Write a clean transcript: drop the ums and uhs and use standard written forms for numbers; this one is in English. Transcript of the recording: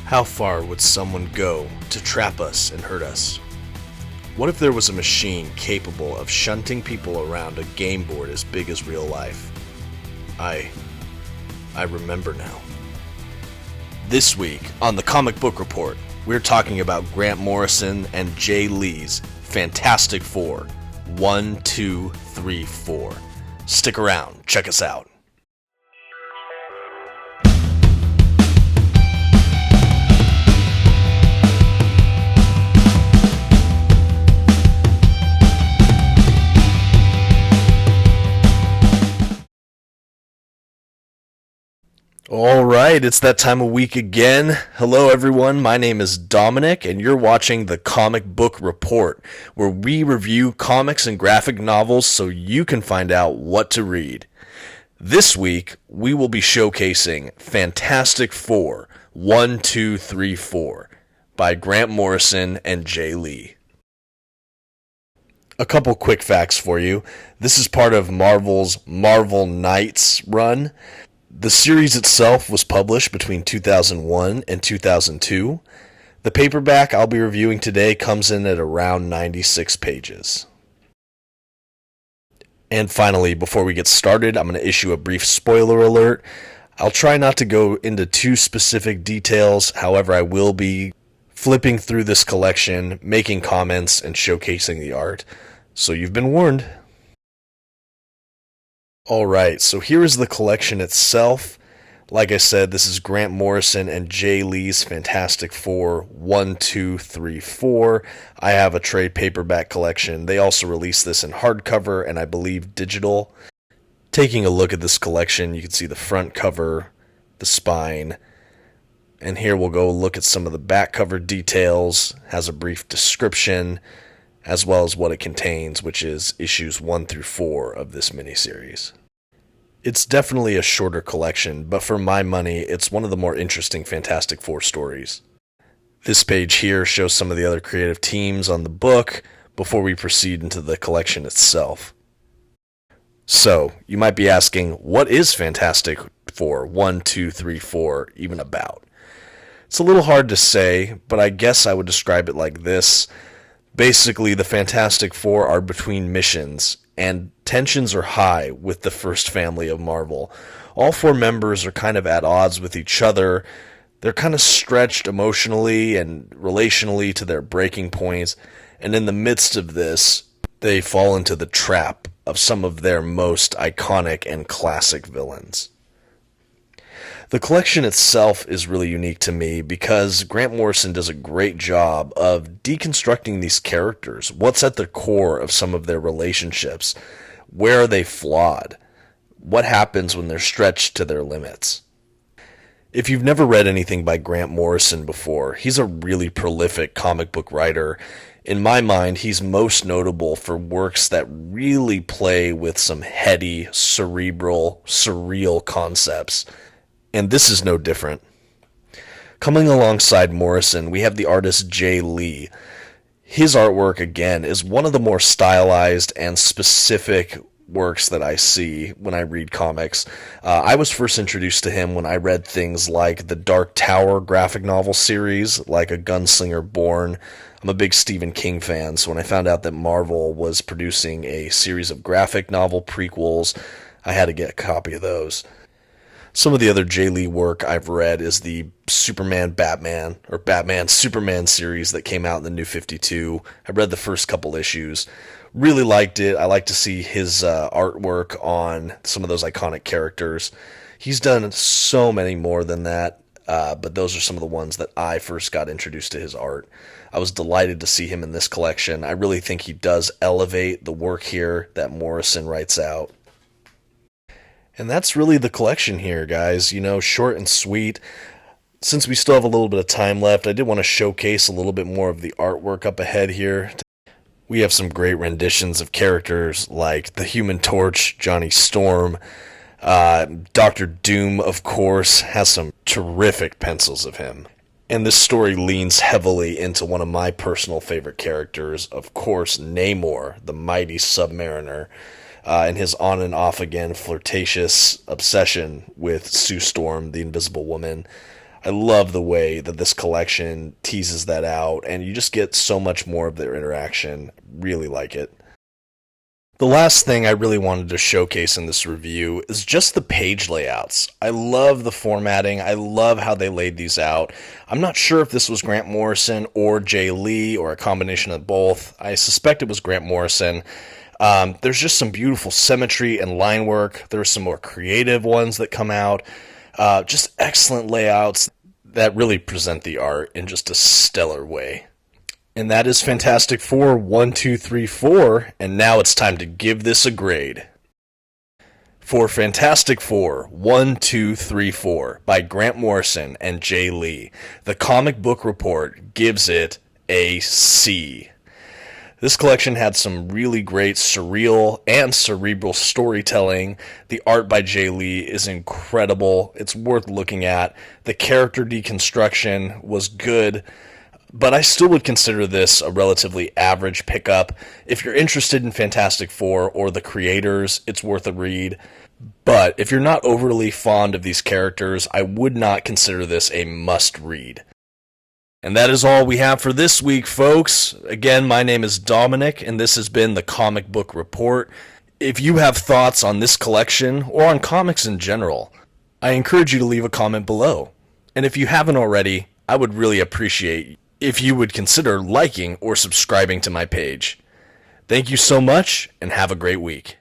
How far would someone go to trap us and hurt us? What if there was a machine capable of shunting people around a game board as big as real life? I remember now. This week on the Comic Book Report, we're talking about Grant Morrison and Jay Lee's Fantastic Four, 1, 2, 3, 4. Stick around, check us out. Alright, it's that time of week again. Hello everyone, my name is Dominic and you're watching the Comic Book Report, where we review comics and graphic novels so you can find out what to read. This week, we will be showcasing Fantastic Four, 1, 2, 3, 4 by Grant Morrison and Jay Lee. A couple quick facts for you. This is part of Marvel's Marvel Knights run. The series itself was published between 2001 and 2002. The paperback I'll be reviewing today comes in at around 96 pages. And finally, before we get started, I'm going to issue a brief spoiler alert. I'll try not to go into too specific details, however I will be flipping through this collection, making comments, and showcasing the art. So you've been warned. Alright, so here is the collection itself. Like I said, this is Grant Morrison and Jay Lee's Fantastic Four, 1, 2, 3, 4. I have a trade paperback collection. They also released this in hardcover and I believe digital. Taking a look at this collection, you can see the front cover, the spine, and here we'll go look at some of the back cover details, has a brief description, as well as what it contains, which is issues 1 through 4 of this miniseries. It's definitely a shorter collection, but for my money, it's one of the more interesting Fantastic Four stories. This page here shows some of the other creative teams on the book before we proceed into the collection itself. So, you might be asking, what is Fantastic Four, 1, 2, 3, 4 even about? It's a little hard to say, but I guess I would describe it like this. Basically, the Fantastic Four are between missions, and tensions are high with the first family of Marvel. All four members are kind of at odds with each other. They're kind of stretched emotionally and relationally to their breaking points, and in the midst of this, they fall into the trap of some of their most iconic and classic villains. The collection itself is really unique to me because Grant Morrison does a great job of deconstructing these characters. What's at the core of some of their relationships? Where are they flawed? What happens when they're stretched to their limits? If you've never read anything by Grant Morrison before, he's a really prolific comic book writer. In my mind, he's most notable for works that really play with some heady, cerebral, surreal concepts. And this is no different. Coming alongside Morrison, we have the artist Jay Lee. His artwork, again, is one of the more stylized and specific works that I see when I read comics. I was first introduced to him when I read things like the Dark Tower graphic novel series, like A Gunslinger Born. I'm a big Stephen King fan, so when I found out that Marvel was producing a series of graphic novel prequels, I had to get a copy of those. Some of the other Jay Lee work I've read is the Superman-Batman, or Batman-Superman series that came out in the New 52. I read the first couple issues. Really liked it. I like to see his artwork on some of those iconic characters. He's done so many more than that, but those are some of the ones that I first got introduced to his art. I was delighted to see him in this collection. I really think he does elevate the work here that Morrison writes out. And that's really the collection here, guys. You know, short and sweet. Since we still have a little bit of time left, I did want to showcase a little bit more of the artwork up ahead here. We have some great renditions of characters like the Human Torch, Johnny Storm. Dr. Doom, of course, has some terrific pencils of him. And this story leans heavily into one of my personal favorite characters, of course, Namor, the mighty submariner. And his on and off again flirtatious obsession with Sue Storm, the Invisible Woman. I love the way that this collection teases that out, and you just get so much more of their interaction. Really like it. The last thing I really wanted to showcase in this review is just the page layouts. I love the formatting. I love how they laid these out. I'm not sure if this was Grant Morrison or Jay Lee or a combination of both. I suspect it was Grant Morrison. There's just some beautiful symmetry and line work. There's some more creative ones that come out. Just excellent layouts that really present the art in just a stellar way. And that is Fantastic Four 1, 2, 3, 4, and now it's time to give this a grade. For Fantastic Four 1, 2, 3, 4 by Grant Morrison and Jay Lee, the Comic Book Report gives it a C. This collection had some really great surreal and cerebral storytelling. The art by Jay Lee is incredible. It's worth looking at. The character deconstruction was good, but I still would consider this a relatively average pickup. If you're interested in Fantastic Four or the creators, it's worth a read. But if you're not overly fond of these characters, I would not consider this a must-read. And that is all we have for this week, folks. Again, my name is Dominic, and this has been the Comic Book Report. If you have thoughts on this collection, or on comics in general, I encourage you to leave a comment below. And if you haven't already, I would really appreciate if you would consider liking or subscribing to my page. Thank you so much, and have a great week.